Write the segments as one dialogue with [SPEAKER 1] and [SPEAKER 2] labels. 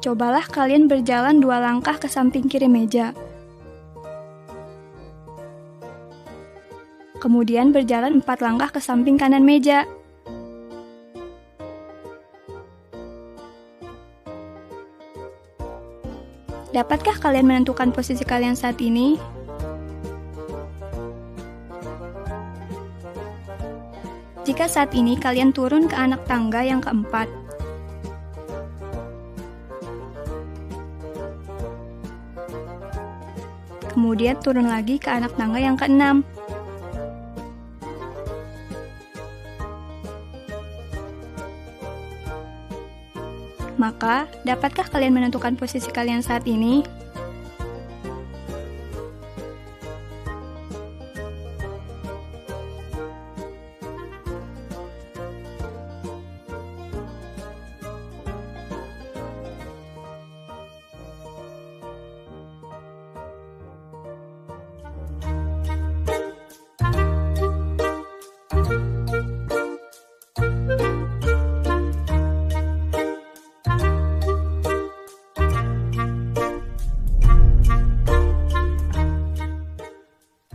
[SPEAKER 1] Cobalah kalian berjalan 2 langkah ke samping kiri meja. Kemudian berjalan 4 langkah ke samping kanan meja. Dapatkah kalian menentukan posisi kalian saat ini? Jika saat ini kalian turun ke anak tangga yang keempat, kemudian turun lagi ke anak tangga yang keenam. Maka, dapatkah kalian menentukan posisi kalian saat ini?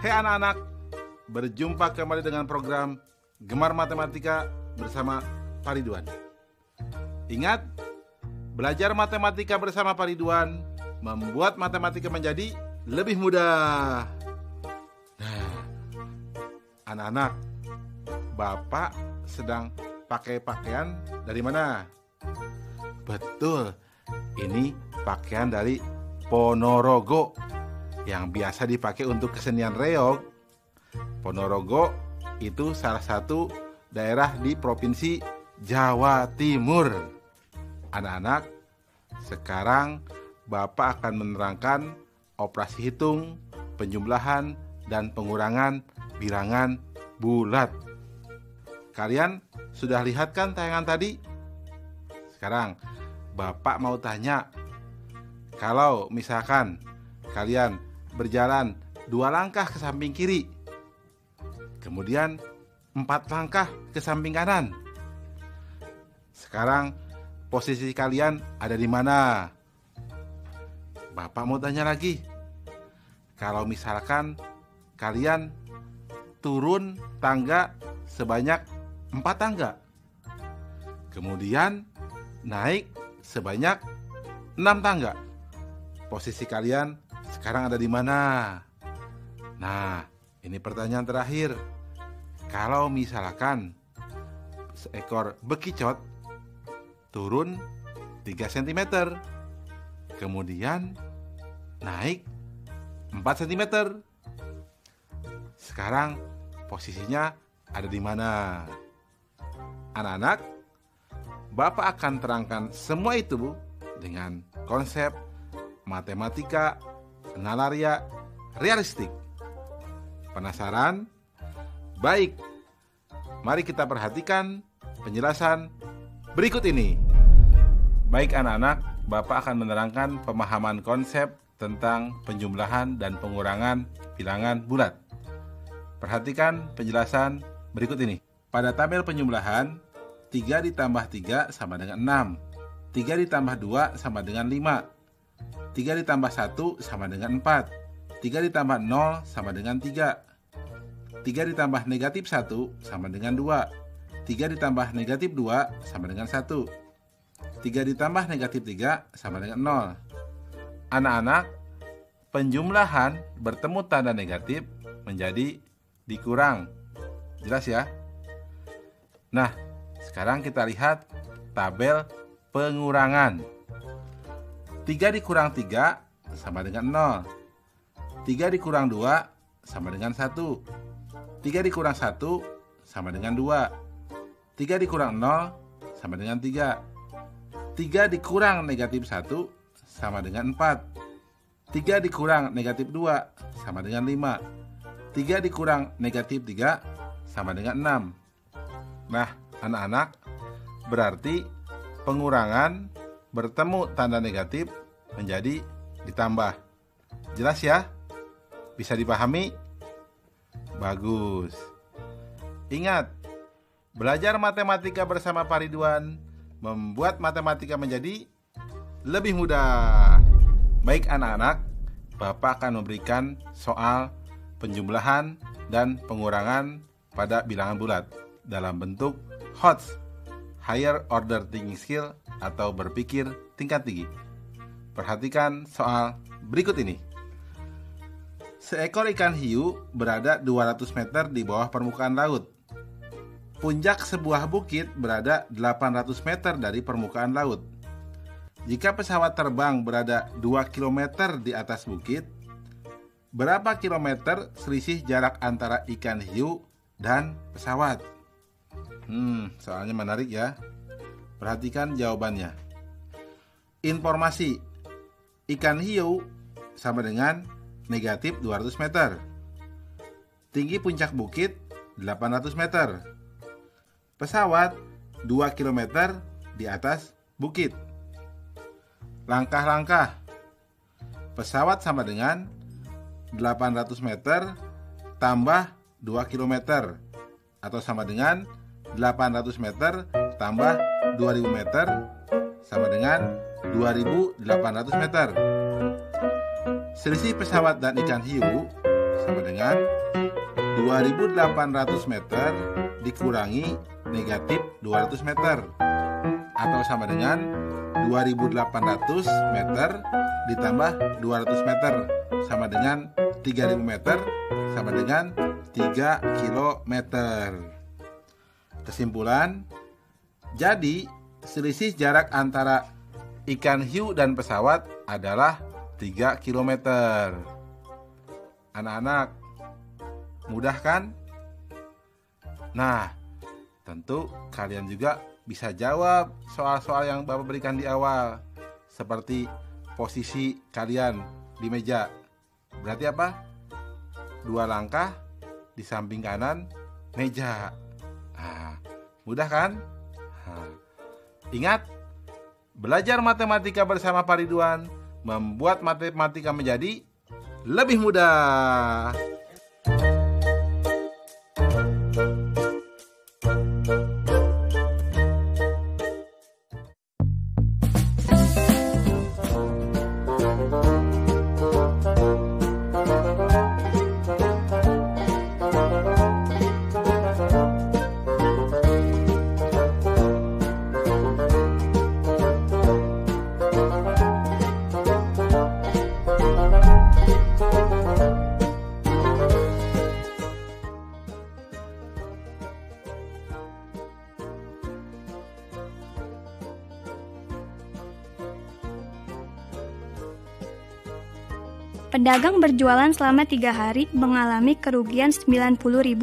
[SPEAKER 2] Hai anak-anak, berjumpa kembali dengan program Gemar Matematika bersama Pak Ridwan. Ingat, belajar matematika bersama Pak Ridwan membuat matematika menjadi lebih mudah. Nah, anak-anak, Bapak sedang pakai pakaian dari mana? Betul, ini pakaian dari Ponorogo yang biasa dipakai untuk kesenian reog. Ponorogo itu salah satu daerah di Provinsi Jawa Timur. Anak-anak, sekarang Bapak akan menerangkan operasi hitung, penjumlahan, dan pengurangan bilangan bulat. Kalian sudah lihat kan tayangan tadi? Sekarang Bapak mau tanya, kalau misalkan kalian berjalan 2 langkah ke samping kiri, kemudian 4 langkah ke samping kanan. Sekarang posisi kalian ada di mana? Bapak mau tanya lagi, kalau misalkan kalian turun tangga sebanyak 4 tangga, kemudian naik sebanyak 6 tangga, posisi kalian sekarang ada di mana? Nah, ini pertanyaan terakhir. Kalau misalkan seekor bekicot turun 3 cm, kemudian naik 4 cm, sekarang posisinya ada di mana? Anak-anak, Bapak akan terangkan semua itu dengan konsep matematika nalaria realistik. Penasaran? Baik, mari kita perhatikan penjelasan berikut ini. Baik anak-anak, Bapak akan menerangkan pemahaman konsep tentang penjumlahan dan pengurangan bilangan bulat. Perhatikan penjelasan berikut ini. Pada tabel penjumlahan, 3 ditambah 3 sama dengan 6, 3 ditambah 2 sama dengan 5, 3 ditambah 1 sama dengan 4, 3 ditambah 0 sama dengan 3, 3 ditambah negatif 1 sama dengan 2, 3 ditambah negatif 2 sama dengan 1. 3 ditambah negatif 3 sama dengan 0. Anak-anak, penjumlahan bertemu tanda negatif menjadi dikurang. Jelas ya? Nah, sekarang kita lihat tabel pengurangan. 3 dikurang 3 sama dengan 0. 3 dikurang 2 sama dengan 1. 3 dikurang 1 sama dengan 2. 3 dikurang 0 sama dengan 3. 3 dikurang negatif 1 sama dengan 4. 3 dikurang negatif 2 sama dengan 5. 3 dikurang negatif 3 sama dengan 6. Nah, anak-anak, berarti pengurangan bertemu tanda negatif menjadi ditambah. Jelas ya? Bisa dipahami? Bagus. Ingat, belajar matematika bersama Pak Ridwan membuat matematika menjadi lebih mudah. Baik anak-anak, Bapak akan memberikan soal penjumlahan dan pengurangan pada bilangan bulat dalam bentuk HOTS, Higher Order Thinking Skill atau berpikir tingkat tinggi. Perhatikan soal berikut ini. Seekor ikan hiu berada 200 meter di bawah permukaan laut. Puncak sebuah bukit berada 800 meter dari permukaan laut. Jika pesawat terbang berada 2 km di atas bukit, berapa kilometer selisih jarak antara ikan hiu dan pesawat? Soalnya menarik ya. Perhatikan jawabannya. Informasi: ikan hiu sama dengan negatif 200 meter. Tinggi puncak bukit 800 meter. Pesawat 2 km di atas bukit. Langkah-langkah. Pesawat sama dengan 800 meter tambah 2 km atau sama dengan 800 meter tambah 2000 meter sama dengan 2800 meter. Selisih pesawat dan ikan hiu sama dengan 2800 meter dikurangi negatif 200 meter atau sama dengan 2800 meter ditambah 200 meter sama dengan 3000 meter sama dengan 3 kilometer. Kesimpulan, jadi selisih jarak antara ikan hiu dan pesawat adalah 3 kilometer. Anak-anak, mudah kan? Nah, tentu kalian juga bisa jawab soal-soal yang Bapak berikan di awal. Seperti posisi kalian di meja. Berarti apa? 2 langkah di samping kanan meja. Nah, mudah kan? Nah, ingat, belajar matematika bersama Pak Ridwan membuat matematika menjadi lebih mudah.
[SPEAKER 1] Pedagang berjualan selama 3 hari mengalami kerugian Rp90.000.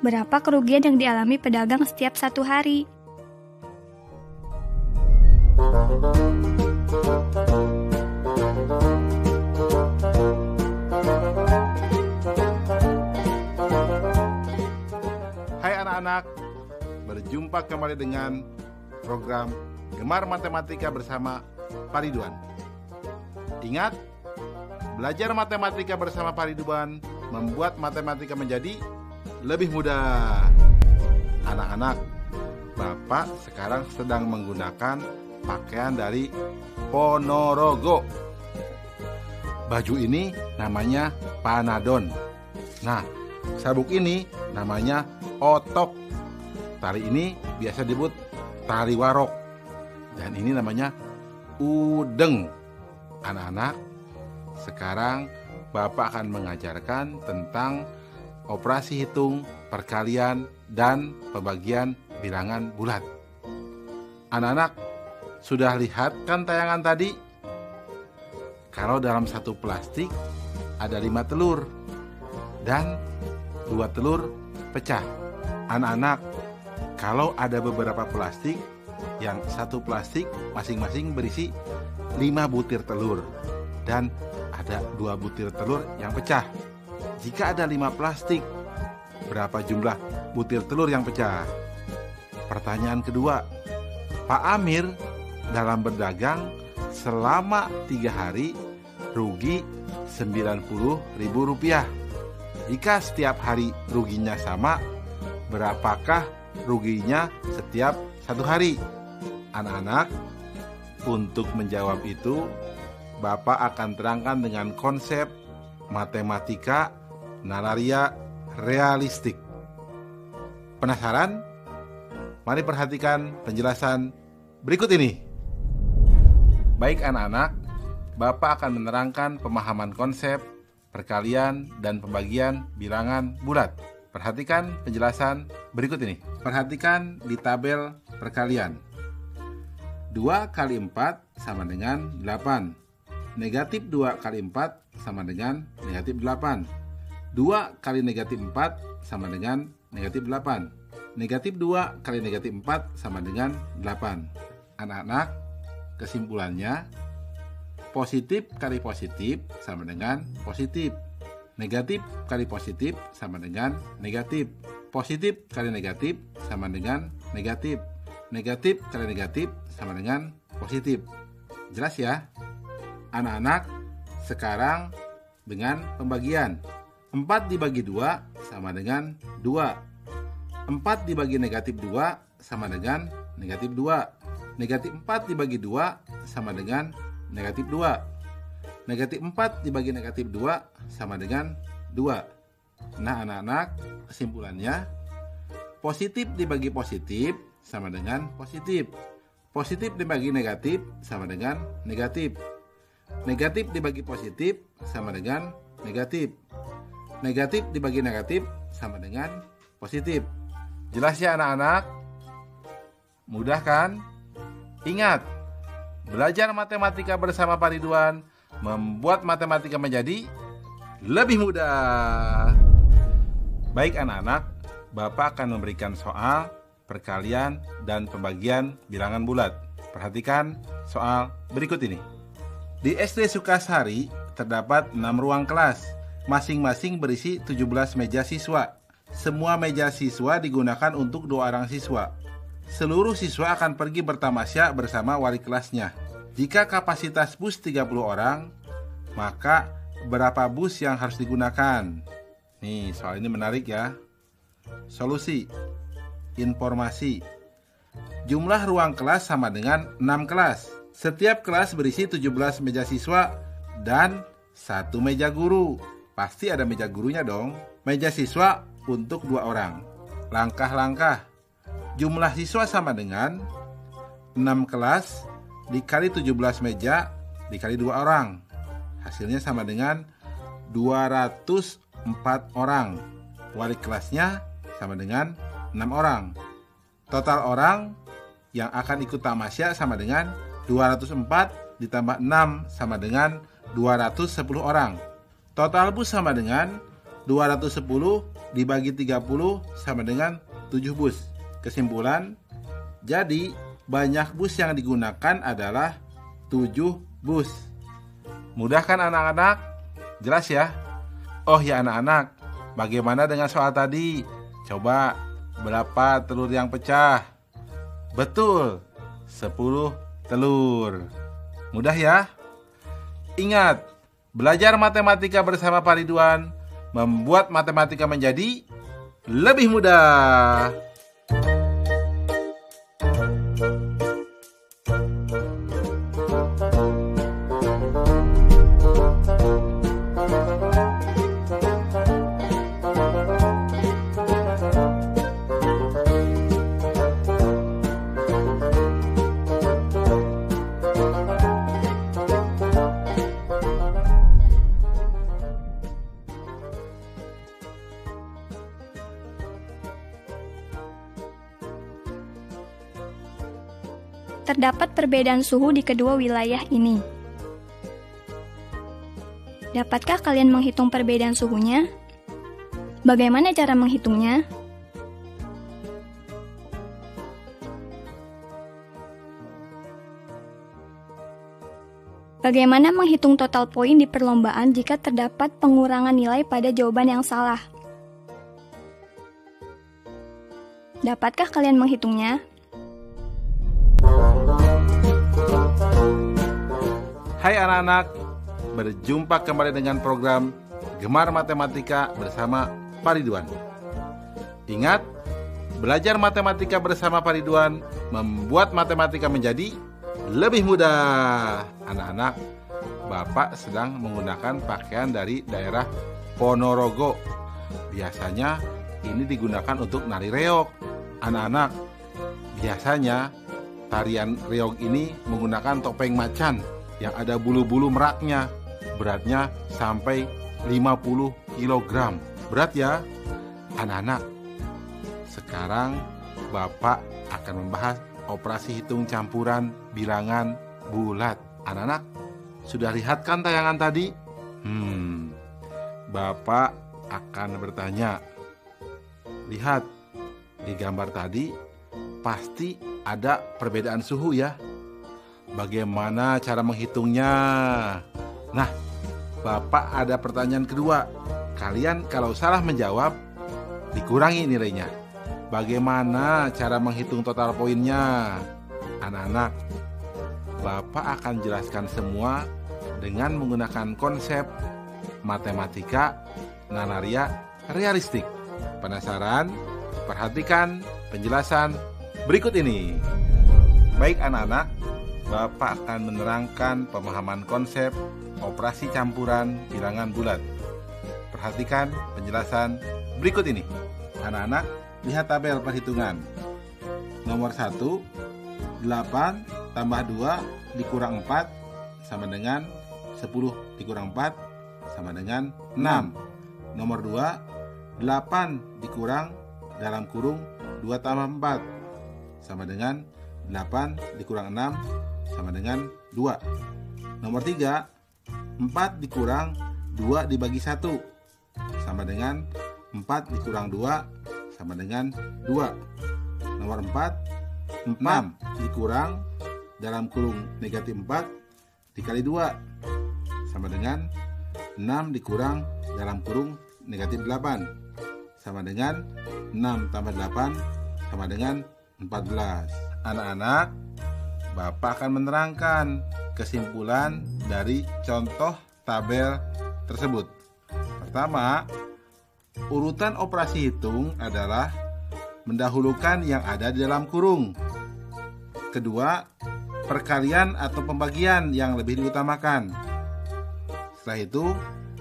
[SPEAKER 1] Berapa kerugian yang dialami pedagang setiap 1 hari?
[SPEAKER 2] Hai anak-anak, berjumpa kembali dengan program Gemar Matematika bersama Pak Ridwan. Ingat, belajar matematika bersama Pak Ridwan membuat matematika menjadi lebih mudah. Anak-anak, Bapak sekarang sedang menggunakan pakaian dari Ponorogo. baju ini namanya panadon. Nah, sabuk ini namanya otok. Tali ini biasa disebut tali warok. Dan ini namanya udeng. Anak-anak, sekarang Bapak akan mengajarkan tentang operasi hitung, perkalian, dan pembagian bilangan bulat. Anak-anak, sudah lihat kan tayangan tadi? Kalau dalam satu plastik ada 5 telur dan 2 telur pecah. Anak-anak, kalau ada beberapa plastik, yang satu plastik masing-masing berisi 5 butir telur dan ada 2 butir telur yang pecah. Jika ada 5 plastik, berapa jumlah butir telur yang pecah? Pertanyaan kedua, Pak Amir dalam berdagang selama 3 hari rugi Rp90.000. Jika setiap hari ruginya sama, berapakah ruginya setiap 1 hari? Anak-anak, untuk menjawab itu, Bapak akan terangkan dengan konsep matematika nalaria realistik. Penasaran? Mari perhatikan penjelasan berikut ini. Baik anak-anak, Bapak akan menerangkan pemahaman konsep perkalian dan pembagian bilangan bulat. Perhatikan penjelasan berikut ini. Perhatikan di tabel perkalian. 2 kali 4 sama dengan 8. Negatif 2 kali 4 sama dengan negatif 8. 2 kali negatif 4 sama dengan negatif 8. Negatif 2 kali negatif 4 sama dengan 8. Anak-anak, kesimpulannya, positif kali positif sama dengan positif. Negatif kali positif sama dengan negatif. Positif kali negatif sama dengan negatif. Negatif kali negatif sama dengan positif. Jelas ya? Anak-anak, sekarang dengan pembagian. 4 dibagi 2 sama dengan 2. 4 dibagi negatif 2 sama dengan negatif 2. Negatif 4 dibagi 2 sama dengan negatif 2. Negatif 4 dibagi negatif 2 sama dengan 2. Nah anak-anak, kesimpulannya, positif dibagi positif sama dengan positif. Positif dibagi negatif sama dengan negatif. Negatif dibagi positif sama dengan negatif. Negatif dibagi negatif sama dengan positif. Jelas ya anak-anak? Mudah kan? Ingat, belajar matematika bersama Pak Ridwan membuat matematika menjadi lebih mudah. Baik anak-anak, Bapak akan memberikan soal perkalian dan pembagian bilangan bulat. Perhatikan soal berikut ini. Di SD Sukasari terdapat 6 ruang kelas, masing-masing berisi 17 meja siswa. Semua meja siswa digunakan untuk 2 orang siswa. Seluruh siswa akan pergi bertamasya bersama wali kelasnya. Jika kapasitas bus 30 orang, maka berapa bus yang harus digunakan? Nih, soal ini menarik ya. Solusi. Informasi. Jumlah ruang kelas sama dengan 6 kelas. Setiap kelas berisi 17 meja siswa dan 1 meja guru. Pasti ada meja gurunya dong. Meja siswa untuk 2 orang. Langkah-langkah. Jumlah siswa sama dengan 6 kelas dikali 17 meja dikali 2 orang. Hasilnya sama dengan 204 orang. Wali kelasnya sama dengan 6 orang. Total orang yang akan ikut tamasya sama dengan 204 ditambah 6 sama dengan 210 orang. Total bus sama dengan 210 dibagi 30 sama dengan 7 bus. Kesimpulan, jadi banyak bus yang digunakan adalah 7 bus. Mudah kan anak-anak? Jelas ya? Oh ya anak-anak, bagaimana dengan soal tadi? Coba, berapa telur yang pecah? Betul, 10 telur. Mudah ya? Ingat, belajar matematika bersama Pak Ridwan membuat matematika menjadi lebih mudah.
[SPEAKER 1] terdapat perbedaan suhu di kedua wilayah ini. Dapatkah kalian menghitung perbedaan suhunya? Bagaimana cara menghitungnya? Bagaimana menghitung total poin di perlombaan jika terdapat pengurangan nilai pada jawaban yang salah? Dapatkah kalian menghitungnya?
[SPEAKER 2] Hai anak-anak, berjumpa kembali dengan program Gemar Matematika bersama Pak Ridwan. Ingat, belajar matematika bersama Pak Ridwan membuat matematika menjadi lebih mudah. Anak-anak, Bapak sedang menggunakan pakaian dari daerah Ponorogo. Biasanya ini digunakan untuk nari reog. Anak-anak, biasanya tarian reog ini menggunakan topeng macan yang ada bulu-bulu meraknya. Beratnya sampai 50 kg. Berat ya? Anak-anak, sekarang Bapak akan membahas operasi hitung campuran bilangan bulat. Anak-anak, sudah lihat kan tayangan tadi? Bapak akan bertanya. Lihat, di gambar tadi pasti ada perbedaan suhu ya. Bagaimana cara menghitungnya? Nah, Bapak ada pertanyaan kedua. Kalian kalau salah menjawab, dikurangi nilainya. Bagaimana cara menghitung total poinnya? Anak-anak, Bapak akan jelaskan semua dengan menggunakan konsep matematika nanaria realistik. Penasaran? Perhatikan penjelasan berikut ini. Baik anak-anak, Bapak akan menerangkan pemahaman konsep operasi campuran bilangan bulat. Perhatikan penjelasan berikut ini. Anak-anak, lihat tabel perhitungan. Nomor 1, 8 tambah 2 dikurang 4 sama dengan 10 dikurang 4 sama dengan 6. Nomor 2, 8 dikurang dalam kurung 2 tambah 4 sama dengan 8 dikurang 6 sama dengan 2. Nomor 3, 4 dikurang 2 dibagi 1 sama dengan 4 dikurang 2 sama dengan 2. Nomor 4, 6 dikurang dalam kurung negatif 4 dikali 2 sama dengan 6 dikurang dalam kurung negatif 8 sama dengan 6 tambah 8 sama dengan 14. Anak-anak, Bapak akan menerangkan kesimpulan dari contoh tabel tersebut. Pertama, urutan operasi hitung adalah mendahulukan yang ada di dalam kurung. Kedua, perkalian atau pembagian yang lebih diutamakan. Setelah itu,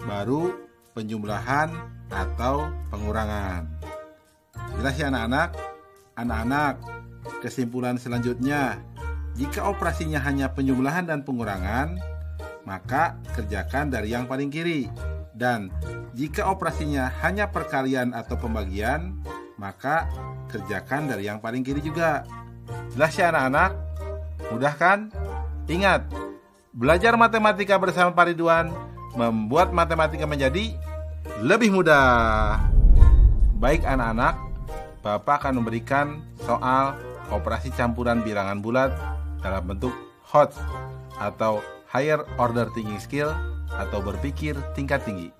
[SPEAKER 2] baru penjumlahan atau pengurangan. Jelas ya anak-anak? Anak-anak, kesimpulan selanjutnya, jika operasinya hanya penjumlahan dan pengurangan, maka kerjakan dari yang paling kiri. Dan jika operasinya hanya perkalian atau pembagian, maka kerjakan dari yang paling kiri juga. Jelas ya anak-anak? Mudah kan? Ingat, belajar matematika bersama Pak Ridwan membuat matematika menjadi lebih mudah. Baik anak-anak, Bapak akan memberikan soal operasi campuran bilangan bulat dalam bentuk HOTS atau Higher Order Thinking Skill atau berpikir tingkat tinggi.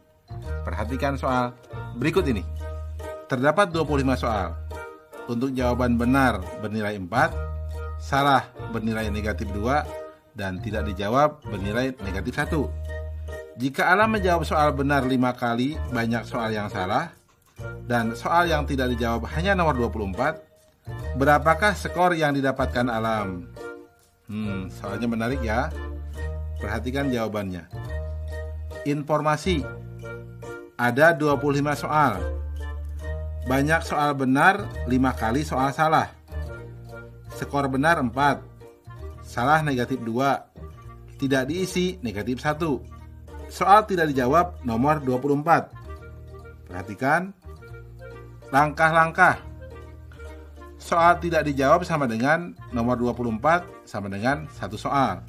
[SPEAKER 2] Perhatikan soal berikut ini. Terdapat 25 soal. Untuk jawaban benar bernilai 4, salah bernilai negatif 2, dan tidak dijawab bernilai negatif 1. Jika Alam menjawab soal benar 5 kali, banyak soal yang salah, dan soal yang tidak dijawab hanya nomor 24, berapakah skor yang didapatkan Alam? Soalnya menarik ya. Perhatikan jawabannya. Informasi. Ada 25 soal. Banyak soal benar, 5 kali soal salah. Skor benar 4. Salah negatif 2. Tidak diisi negatif 1. Soal tidak dijawab nomor 24. Perhatikan langkah-langkah. Soal tidak dijawab sama dengan nomor 24 sama dengan 1 soal.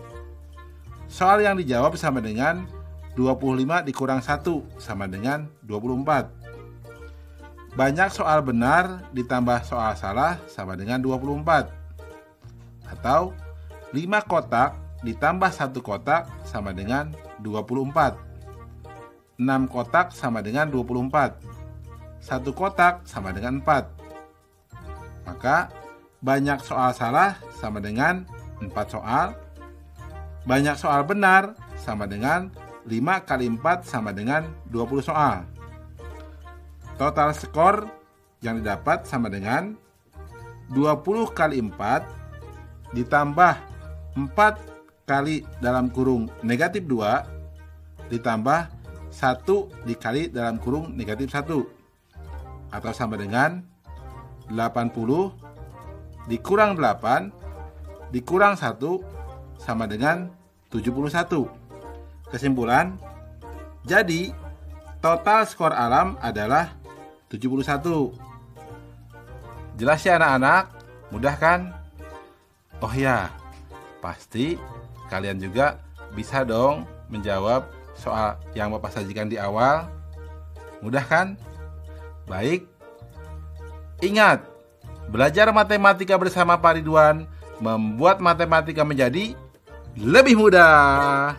[SPEAKER 2] Soal yang dijawab sama dengan 25 dikurang 1 sama dengan 24. Banyak soal benar ditambah soal salah sama dengan 24. Atau 5 kotak ditambah 1 kotak sama dengan 24. 6 kotak sama dengan 24. 1 kotak sama dengan 4. Maka banyak soal salah sama dengan 4 soal. Banyak soal benar sama dengan 5 kali 4 sama dengan 20 soal. Total skor yang didapat sama dengan 20 kali 4 ditambah 4 kali dalam kurung negatif 2 ditambah 1 dikali dalam kurung negatif 1. Atau sama dengan 80 dikurang 8 dikurang 1 sama dengan 71. Kesimpulan, jadi total skor Alam adalah 71. Jelas ya anak-anak? Mudah kan? Oh ya, pasti kalian juga bisa dong menjawab soal yang Bapak sajikan di awal. Mudah kan? Baik. Ingat, belajar matematika bersama Pak Ridwan membuat matematika menjadi lebih mudah.